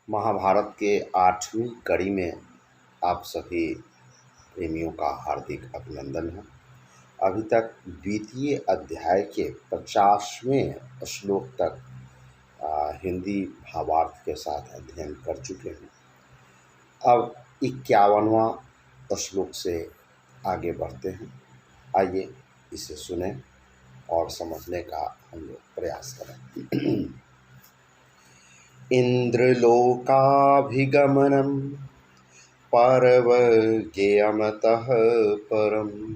महाभारत के 8वीं कड़ी में आप सभी प्रेमियों का हार्दिक अभिनंदन है। अभी तक द्वितीय अध्याय के 50वें श्लोक तक हिंदी भावार्थ के साथ अध्ययन कर चुके हैं। अब 51वां श्लोक से आगे बढ़ते हैं। आइए इसे सुने और समझने का हम लोग प्रयास करें। इंद्रलोकाभिगमनं पर्वज्ञेयमतः परम्।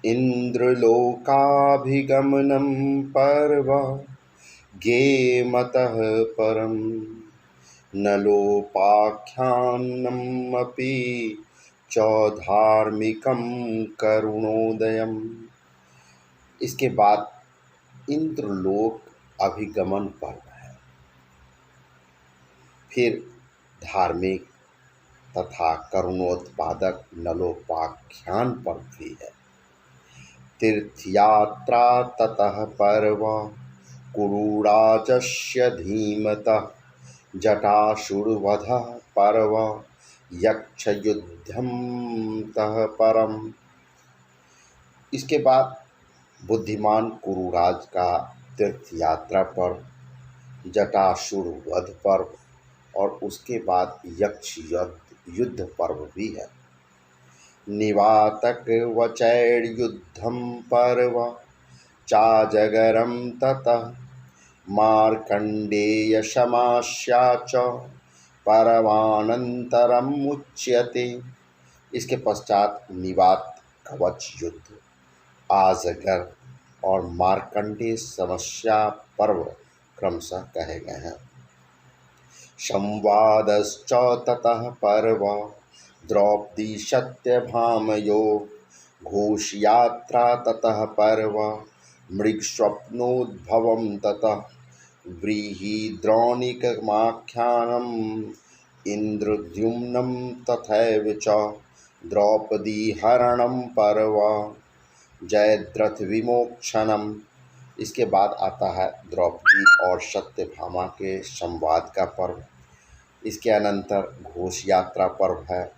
इंद्रलोकाभिगमनं पर्वज्ञेयमतः परम्। न लोपाख्यानमपि च धार्मिकं करुणोदयम्। इसके बाद इंद्रलोक अभिगमन पर्व है, फिर धार्मिक तथा करुणोत्पादक नलोपाख्यान पर्व भी है। तीर्थयात्रा ततः पर्व कुरुराजस्य धीमतः। जटासुरवधः पर्व यक्षयुद्धं तः परम। इसके बाद बुद्धिमान कुरुराज का तीर्थ यात्रा पर्व, जटासुर वध पर्व और उसके बाद यक्ष युद्ध पर्व भी है। निवातक वचैर्युद्धं पर्व चाजगरं ततः। मार्कंडेय समास्या च पर्वानंतरम उच्यते। इसके पश्चात निवात कवच युद्ध, आजगर और मार्कंडेय समस्या पर्व क्रमशः कहे गए हैं। संवादश्च ततः पर्व द्रौपदी सत्यभामयोः। घोषयात्रा ततः पर्व मृगस्वप्नोद्भवं ततः। व्रीहिद्रोणिकमाख्यानम् इन्द्रद्युम्नं तथैव च। द्रौपदीहरणं पर्व जयद्रथ विमोक्षणम। इसके बाद आता है द्रौपदी और सत्यभामा के संवाद का पर्व। इसके अनंतर घोष यात्रा पर्व है,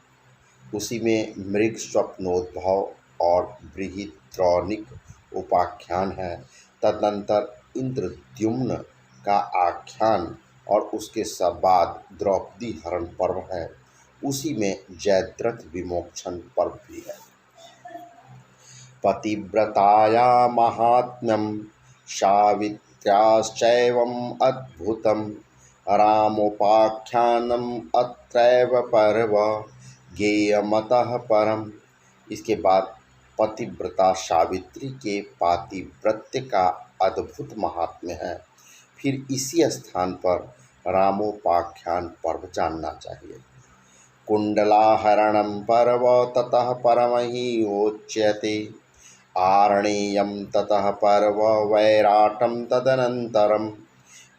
उसी में मृग स्वप्नोद्भव और बृहद्रौणिक उपाख्यान है। तदनंतर इंद्रद्युम्न का आख्यान और उसके बाद द्रौपदी हरण पर्व है, उसी में जयद्रथ विमोक्षण पर्व भी है। पतिव्रताया महात्म्यं सावित्र्याश्चैवम् अद्भुतं। रामोपाख्यानम् अत्रैव पर्व ज्ञेयमतः परम्। इसके बाद पतिव्रता सावित्री के पातिव्रत्य का अद्भुत महात्म्य है। फिर इसी स्थान पर रामोपाख्यान पर्व जानना चाहिए। कुंडलाहरणं पर्व ततः परमहिवोच्यते। आरणेयं ततः पर्व वैराटं तदनन्तरं।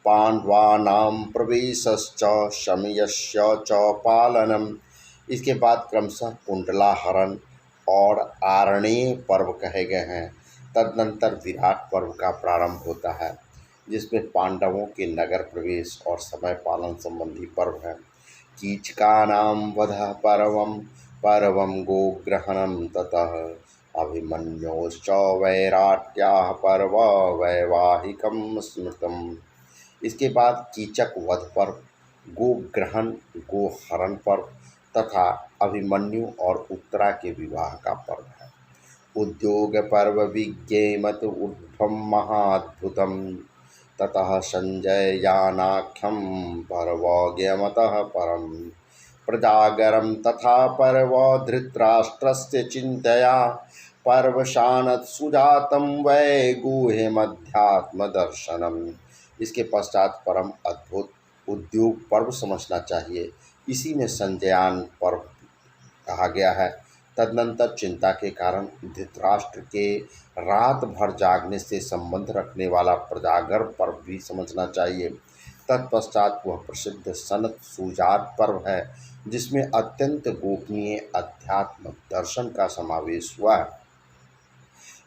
पांडवानां प्रवेशश्च शमयस्य च पालनम्। इसके बाद क्रमशः कुंडलाहरण और आरणेय पर्व कहे गए हैं। तदनंतर विराट पर्व का प्रारंभ होता है, जिसमें पांडवों के नगर प्रवेश और समय पालन संबंधी पर्व है। कीचकानां वधः पर्वं गोग्रहणं ततः। अभिमन्योश्च वैराट्याः पर्व वैवाहिकं स्मृतम्। इसके बाद कीचक वध पर्व, गोग्रहण गोहरण पर्व तथा अभिमन्यु और उत्तरा के विवाह का पर्व है। उद्योग पर्व विज्ञेयमत ऊर्ध्वं महाद्भुतं। ततः संजयानाख्यं पर्वज्ञेयमतः परम्। प्रजागरं तथा पर्व धृतराष्ट्रस्य चिन्तया। पर्वशानत् सुजातं वै गुह्यमध्यात्मदर्शनम्। इसके पश्चात परम अद्भुत उद्योग पर्व समझना चाहिए। इसी में संजयान पर्व कहा गया है। तदनंतर चिंता के कारण धृतराष्ट्र के रात भर जागने से संबंध रखने वाला प्रजागर पर्व भी समझना चाहिए। तत्पश्चात वह प्रसिद्ध सनत सुजात पर्व है, जिसमें अत्यंत गोपनीय अध्यात्म दर्शन का समावेश हुआ है।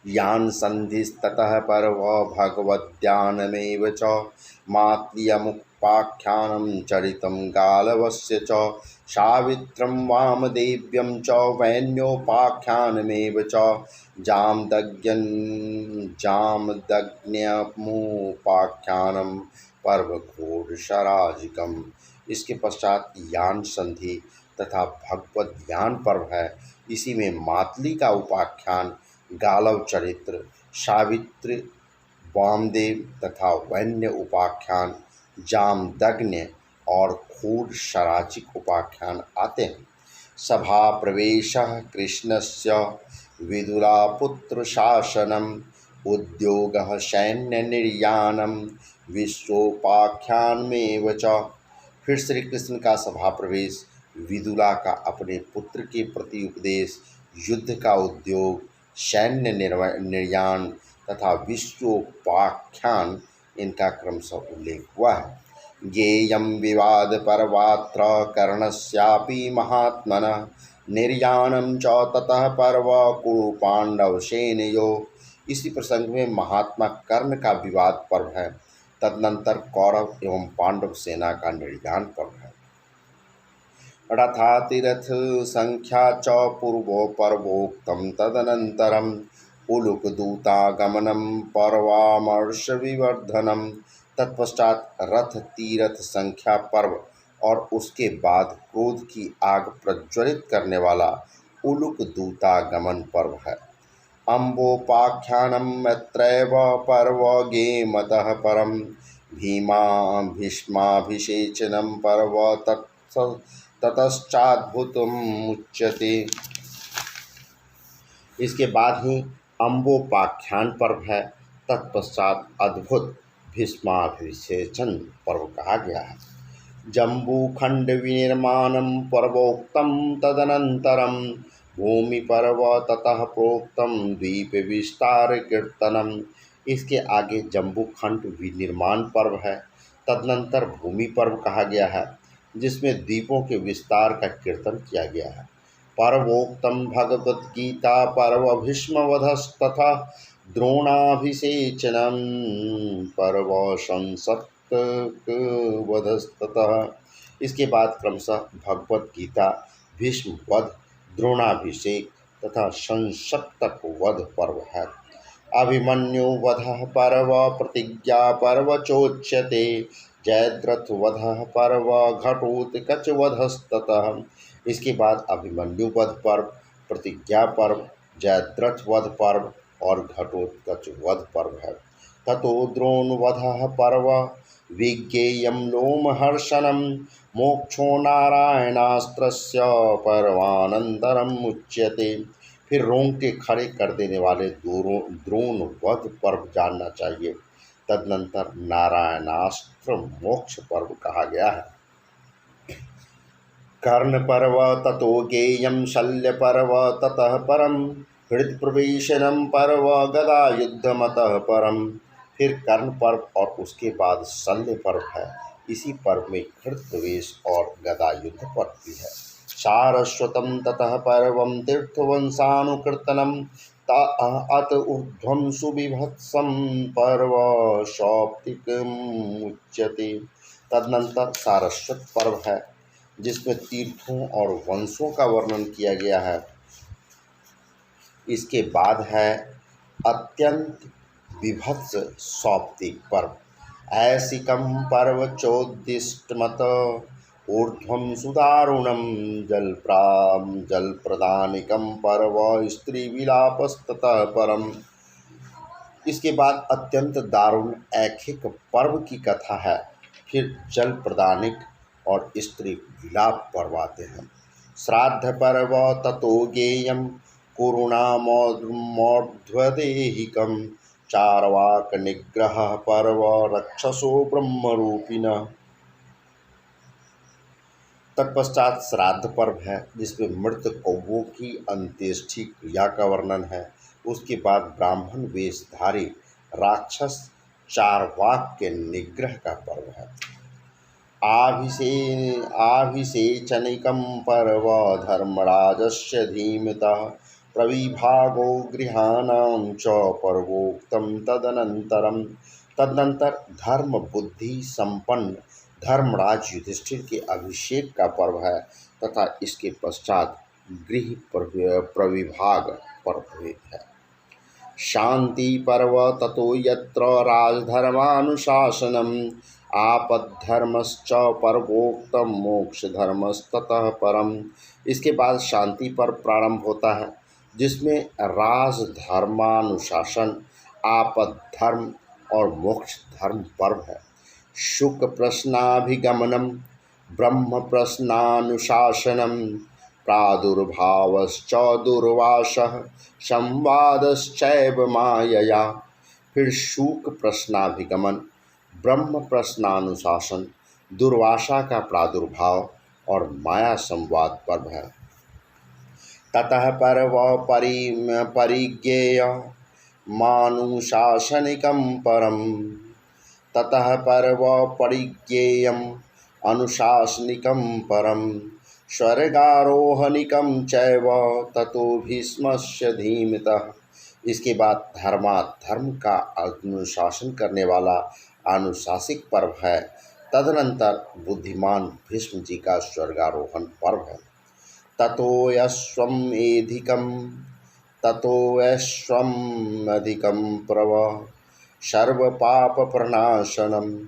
यान संधिस्ततः पर्व भगवद्ध्यानमेव च। मातृमुक् पाख्यानं चरितं गालवस्य च सावित्रं वामदेव्यं च वैन्योपाख्यानमेव च जामदग्न्यमुपाख्यानं पर्वघोरशराजिकम्। इसके पश्चात यान संधि तथा भगवत ज्ञान पर्व है। इसी में मातली का उपाख्यान, गालव चरित्र, सावित्री, वामदेव तथा वैन्य उपाख्यान, जामदग्नि और खूर शराचिक उपाख्यान आते हैं। सभा प्रवेशः कृष्णस्य विदुरापुत्र शासनम् उद्योगः सैन्य निर्यानम विश्वोपाख्यानमेव च। फिर श्री कृष्ण का सभा प्रवेश, विदुला का अपने पुत्र के प्रति उपदेश, युद्ध का उद्योग, सैन्य निर्याण तथा विश्वोपाख्यान, इनका क्रमशः उल्लेख हुआ है। ज्ञेयं विवाद पर्वात्र कर्णस्यापि महात्मनः निर्याणं च ततः पर्व कुरु पांडव सेनयो। इसी प्रसंग में महात्मा कर्ण का विवाद पर्व है, तदनंतर कौरव एवं पांडव सेना का निर्याण पर्व है। रथातिरथ संख्या च पूर्वो पर्वोक्तं तदनन्तरम् उलुकदूतागमनं पर्वामर्ष विवर्धनम। तत्पश्चात रथ तीरथ संख्या पर्व और उसके बाद क्रोध की आग प्रज्वलित करने वाला उलुक दूतागमन पर्व है। अम्बोपाख्यानं मैत्रैव पर्व गेमतः परम भीष्माभिषेचनं पर्व ततश्चाद्भुतम् उच्यते। इसके बाद ही अम्बोपाख्यान पर्व है। तत्पश्चात अद्भुत भीष्माभिषेचन पर्व कहा गया है। जम्बूखंड विनिर्माणं पर्वोक्तं तदनन्तरं भूमि पर्व ततः प्रोक्तं द्वीप विस्तार कीर्तनम। इसके आगे जम्बूखंड विनिर्माण पर्व है, तदनंतर भूमि पर्व कहा गया है, जिसमें द्वीपों के विस्तार का कीर्तन किया गया है। पर्वोक्तं भगवद गीता पर्व भीष्मवधस्तथा द्रोणाभिषेचनं पर्व संसक्तवधस्ततः। इसके बाद क्रमशः भगवद गीता, भीष्म वध, द्रोणाभिषेक तथा संसक्तक वध पर्व है। अभिमन्यु वधः पर्व प्रतिज्ञा पर्व चोच्यते जयद्रथ वधः पर्व घटोत्कच वधस्ततः। इसके बाद अभिमन्यु वध पर्व, प्रतिज्ञा पर्व, जयद्रथ वध पर्व और घटोत्कच वध पर्व है। ततो द्रोण वधः पर्व विज्ञेयं लोमहर्षणं मोक्षो नारायणास्त्रस्य पर्वानंतरम उच्यते। फिर रोंगटे खड़े कर देने वाले द्रोण वध पर्व जानना चाहिए। तदनंतर नारायणास्त्र मोक्ष पर्व कहा गया है। कर्ण पर्व ततो गेयं शल्य पर्व ततः परम हृदप्रवेशनम पर्व गदा युद्धमतः परम। फिर कर्ण पर्व और उसके बाद शल्य पर्व है। इसी पर्व में हृदय प्रवेश और गदा युद्ध पर्व भी है। सारस्वतं ततः पर्वं तीर्थवंशानुकीर्तनं अत ऊर्ध्वं सुविभत्सं पर्व सौप्तिकम् उच्यते। तदनंतर सारस्वत पर्व है, जिसमें तीर्थों और वंशों का वर्णन किया गया है। इसके बाद है अत्यंत विभत्स सौप्तिक पर्व। ऐसिकं पर्व चोद्दिष्टमत ऊर्ध्वं सुदारुणं जलप्रदानिकं पर्व स्त्रीविलापस्ततः परम। इसके बाद अत्यंत दारुण ऐखिक पर्व की कथा है। फिर जल प्रदानिक और स्त्री विलाप पर्व आते हैं। श्राद्ध पर्व ततो गेयं कुरुणामोर्ध्वदेहिकं चार्वाक निग्रह पर्व रक्षसो ब्रह्मरूपिणः। तत्पश्चात श्राद्ध पर्व है, जिसमें मृत कौवों की अंत्येष्टि क्रिया का वर्णन है। उसके बाद ब्राह्मण वेशधारी राक्षस चार्वाक के निग्रह का पर्व है। आभिषेचनिकं पर्व धर्मराजस्य धीमतः प्रविभागो गृहाणां च पर्वोक्तं तदनन्तरं। तदनंतर धर्म बुद्धि संपन्न धर्मराज युधिष्ठिर के अभिषेक का पर्व है तथा इसके पश्चात गृह प्रविभाग पर्व है। शांति पर्व ततो यत्र राजधर्मानुशासनम आपद्धर्मश्च पर्वोक्तम मोक्ष धर्मस्ततः परम। इसके बाद शांति पर्व प्रारंभ होता है जिसमें राजधर्मानुशासन, आपद्धर्म और मोक्ष धर्म पर्व है। शुक प्रश्नाभिगमनम ब्रह्म प्रश्नानुशासनम प्रादुर्भावश्च दुर्वासः संवादश्चैव मायया। फिर शूक प्रश्नाभिगमन, ब्रह्म प्रश्नानुशासन, दुर्वासा का प्रादुर्भाव और माया संवाद पर्व है। ततः पर्व परिज्ञेय मानुशासनिकं परम। ततः पर्व परिज्ञेयम् अनुशासनिकं परम स्वर्गारोहणिकं चैव ततो भीष्मस्य धीमतः। इसके बाद धर्म का अनुशासन करने वाला अनुशासिक पर्व है। तदनंतर बुद्धिमान भीष्म जी का स्वर्गारोहण पर्व है। ततोऽश्वमेधिकं पर्व सर्वपापप्रणाशनम्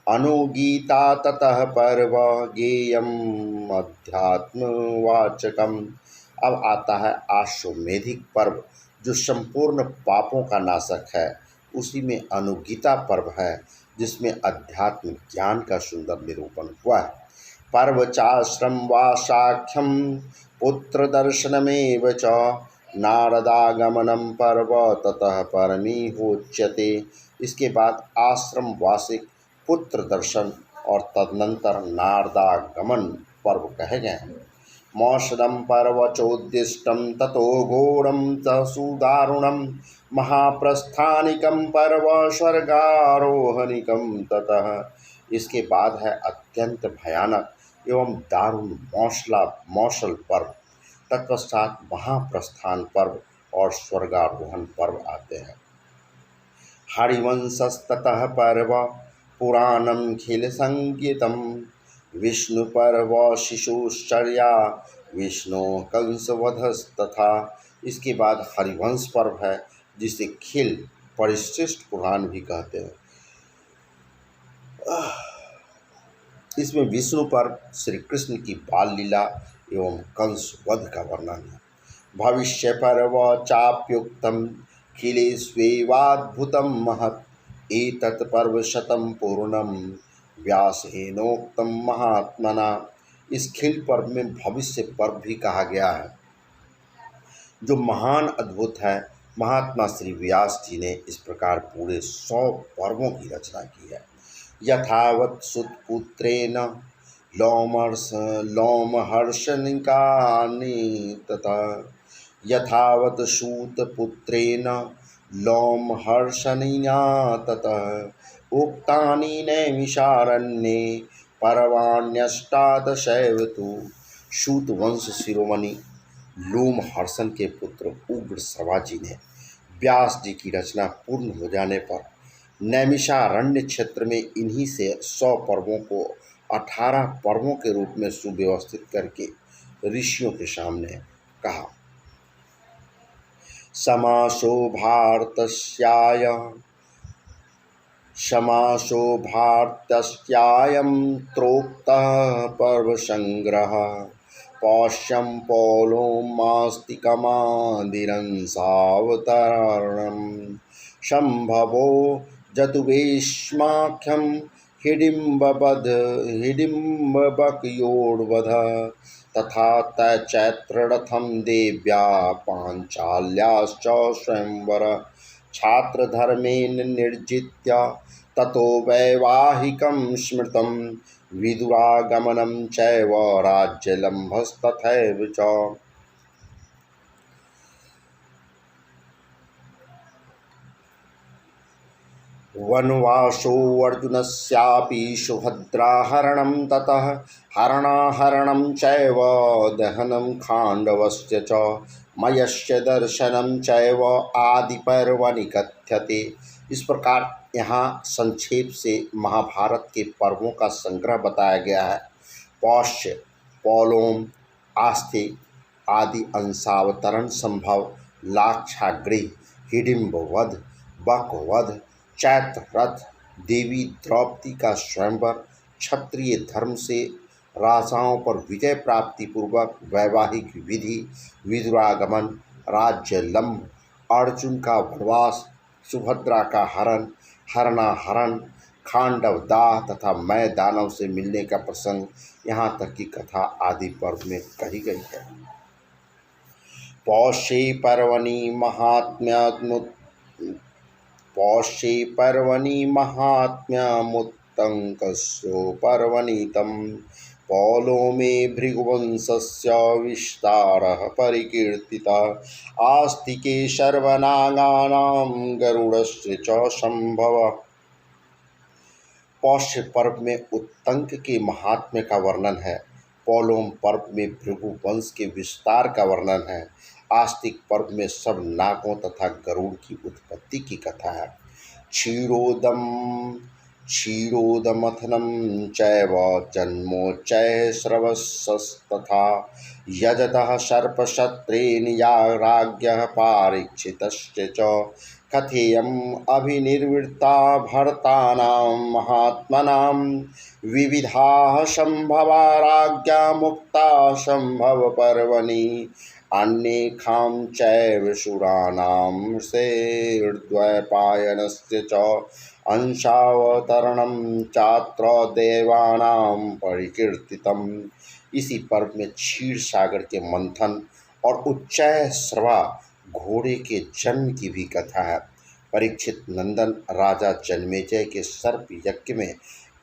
अनुगीता। ततः पर्व गेयम् अध्यात्मवाचकम्। अब आता है आश्वमेधिक पर्व जो संपूर्ण पापों का नाशक है। उसी में अनुगीता पर्व है जिसमें अध्यात्म ज्ञान का सुंदर निरूपण हुआ है। पर्व चाश्रम वा साख्यम पुत्र दर्शनमेव च नारदागमनम पर्व ततः परमी होच्यते। इसके बाद आश्रम वासिक, पुत्र दर्शन और तदनंतर नारदागमन पर्व कहे गए हैं। मौसदम पर्व चोद्दिष्टम ततो घोरम सुदारुणम महाप्रस्थानिकम पर्व स्वर्गारोहणिकम ततः। इसके बाद है अत्यंत भयानक एवं दारुण मौसल पर्व। तत्पश्चात महाप्रस्थान पर्व और स्वर्गारोहण पर्व आते हैं। हरिवंशस्ततः पर्व पुराणम खिल संगीतम विष्णु पर्व शिशुश्चर्या विष्णु कंसवधस्तथा। इसके बाद हरिवंश पर्व है जिसे खिल परिशिष्ट पुराण भी कहते हैं। इसमें विष्णु पर्व श्री कृष्ण की बाल लीला एवं कंस वध का वर्णन है। भविष्य पर्व चाप्युक्तम खिलेष्वेवाद्भुतम महत् एतत् पर्व शतम पूर्णम व्यासेनोक्तम महात्मना। इस खिल पर्व में भविष्य पर्व भी कहा गया है जो महान अद्भुत है। महात्मा श्री व्यास जी ने इस प्रकार पूरे 100 पर्वों की रचना की है। यथावत् सुतपुत्रेण लोमहर्षणिकानि तथा यथावत् सूतपुत्रेण लोमहर्षणिना ततः उक्तानि नैमिषारण्ये पर्वाण्यष्टादशैव तु। सूत वंश शिरोमणि लोमहर्षण के पुत्र उग्र सर्वाजी ने व्यास जी की रचना पूर्ण हो जाने पर नैमिषारण्य क्षेत्र में इन्हीं से 100 पर्वों को 18 पर्वों के रूप में सुव्यवस्थित करके ऋषियों के सामने कहा। समासो भारतस्यायं त्रोक्तः पर्व संग्रह पौष्यं पौलोमास्तिकमादिरंसावतरणं संभवो जतुवेश्माख्यं हिडिम्बबकयोर्वध तथा तैचैत्ररथं देव्या पाञ्चाल्याश्च स्वयंवर छात्रधर्मेण निर्जित्य ततो वैवाहिकं स्मृतं विदुरागमनं चैव राज्यलम्भस्तथैव च। वनवासो अर्जुनस्यापि सुभद्राहरणं ततः हरणाहरणं चैव दहनं खाण्डवस्य च मयस्य दर्शनं चैव आदिपर्वणि कथ्यते। इस प्रकार यहाँ संक्षेप से महाभारत के पर्वों का संग्रह बताया गया है। पौष्य, पौलोम, आस्तिक आदि अंशावतरण संभव, लाक्षागृह, हिडिंब वध, बक वध, चैत्र रथ, देवी द्रौपदी का स्वयंवर, क्षत्रिय धर्म से राजाओं पर विजय प्राप्ति पूर्वक वैवाहिक विधि, विदुरागमन, राज्य लंब, अर्जुन का वनवास, सुभद्रा का हरण, हरणाहरण, खांडव दाह तथा मैं दानव से मिलने का प्रसंग, यहाँ तक की कथा आदि पर्व में कही गई है। पौषे पर्वणि महात्म्यमुत् पौषे पर्वणि महात्म्यमुत्तङ्कस्य पर्वणि तं पौलोमे भृगुवंशस्य विस्तारः परिकीर्तितः आस्तिके सर्वनागानां गरुडस्य च संभवः। पौष्य पर्व में उत्तंक के महात्म्य का वर्णन है। पौलोम पर्व में भृगु वंश के विस्तार का वर्णन है। आस्तिक पर्व में सब नागों तथा गरुड़ की उत्पत्ति की कथा है। क्षीरोदमथनं चैव जन्मोच्चय स्रवस्तथा यजतः सर्पशत्रेण या राज्ञः पारीक्षितश्च च कथेयम् अभिनिर्वृत्ता भरतानां महात्मनां विविधाः संभवा राज्ञा मुक्ता संभव पर्वणि अन्येषां चैव शूराणां सेर्द्वैपायनस्य च अंशावतरणं चात्र देवानां परिकीर्तितम्। इसी पर्व में क्षीर सागर के मंथन और उच्चय स्रवा घोड़े के जन्म की भी कथा है। परीक्षित नंदन राजा जन्मेजय के सर्प यज्ञ में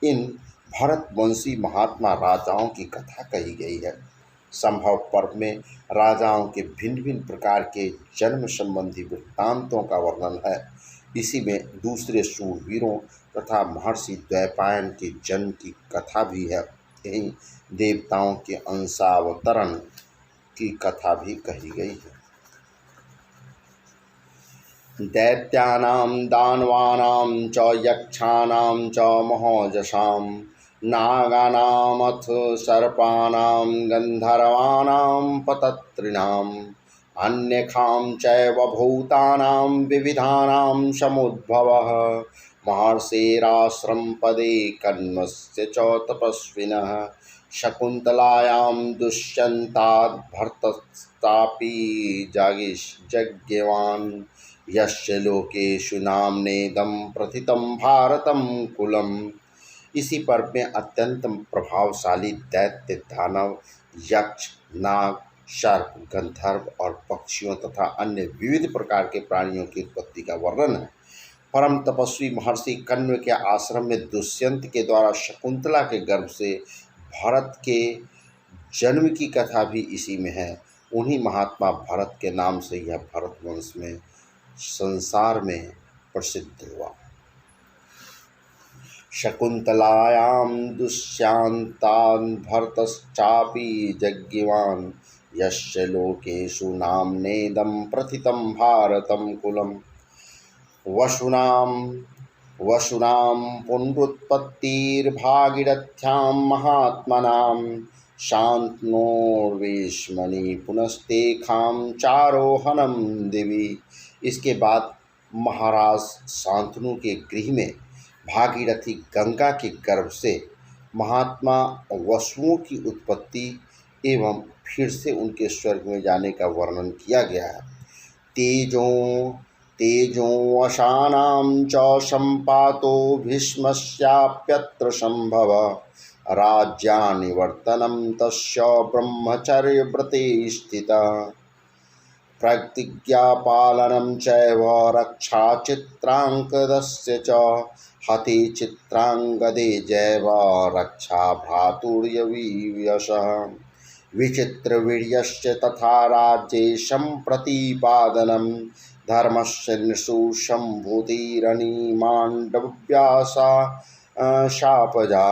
इन भरतवंशी महात्मा राजाओं की कथा कही गई है। संभव पर्व में राजाओं के भिन्न भिन्न प्रकार के जन्म संबंधी वृत्तांतों का वर्णन है। इसी में दूसरे शूरवीरों तथा महर्षि द्वैपायन के जन्म की कथा भी है। यही देवताओं के अंशावतरण की कथा भी कही गई है। दैत्यानां दानवानां च यक्षाणां च महोजसां नागानामथ सर्पाणां गन्धर्वाणां पतत्रिणाम् अन्येषां चैव भूतानां विविधानां समुद्भवः महर्षेराश्रम पदे कण्वस्य च तपस्विनः शकुन्तलायां दुष्यन्ताद् भर्तस्तापि जज्ञवान् यस्य लोकेषु नाम्नेदं प्रथितं भारतं कुलम्। इसी पर्व में अत्यंत प्रभावशाली दैत्य, दानव, यक्ष, नाग, सर्प, गंधर्व और पक्षियों तथा अन्य विविध प्रकार के प्राणियों की उत्पत्ति का वर्णन है। परम तपस्वी महर्षि कण्व के आश्रम में दुष्यंत के द्वारा शकुंतला के गर्भ से भरत के जन्म की कथा भी इसी में है। उन्हीं महात्मा भरत के नाम से यह भरत वंश में संसार में प्रसिद्ध हुआ। शकुंतलायां दुष्यन्ताद् भरतश्चापि जज्ञवान् यस्य लोकेषु नाम्नेदं प्रथितं भारतं कुलम्। वसुनां पुनरुत्पत्तिर्भागीरथ्यां महात्मनां शान्तनोर्विष्मणि पुनस्तेषां चारोहणं दिवि। इसके बाद महाराज शांतनु के गृह में भागीरथी गंगा के गर्भ से महात्मा वसुओं की उत्पत्ति एवं फिर से उनके स्वर्ग में जाने का वर्णन किया गया है। तेजोवशानां च सम्पातो भीष्मस्याप्यत्र संभवः राज्यानिवर्तनं तस्य ब्रह्मचर्यव्रते स्थितः प्रतिज्ञापालनं चैव रक्षाचित्राङ्गदस्य च हते चित्राङ्गदे जैव रक्षा भ्रातुर्यवियशः विचित्रवीर्यस्य तथा राज्ये सम्प्रतिपादनं धर्मस्य नृषु सम्भूतिरनिमाण्डव्यासा शापजा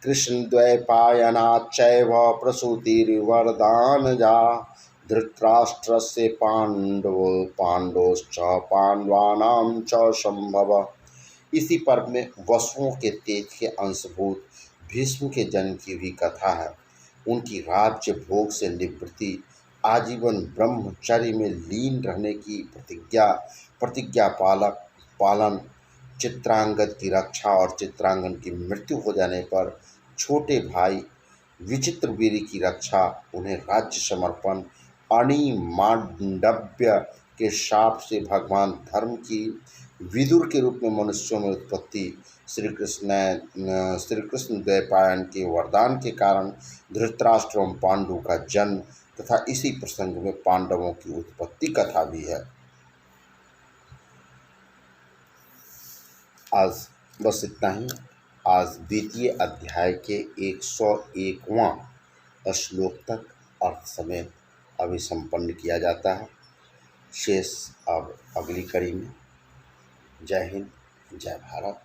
कृष्णद्वैपायनाच्चैव प्रसूतिर्वरदानजा धृतराष्ट्रस्य पाण्डवश्च पाण्डवानां च संभवः इसी पर्व में वसुओं के तेज के अंशभूत भीष्म के जन्म की भी कथा है। उनकी राज्य भोग से निवृत्ति, आजीवन ब्रह्मचर्य में लीन रहने की प्रतिज्ञा पालन, चित्रांगद की रक्षा और चित्रांगन की मृत्यु हो जाने पर छोटे भाई विचित्रवीर्य की रक्षा, उन्हें राज्य समर्पण, अणिमांडव्य के शाप से भगवान धर्म की विदुर के रूप में मनुष्यों में उत्पत्ति, श्री कृष्ण द्वैपायन के वरदान के कारण धृतराष्ट्र एवं पांडु का जन्म तथा इसी प्रसंग में पांडवों की उत्पत्ति कथा भी है। आज बस इतना ही। आज द्वितीय अध्याय के 101वां श्लोक तक अर्थ समेत अभी संपन्न किया जाता है। शेष अब अगली कड़ी में। जय हिंद, जय भारत।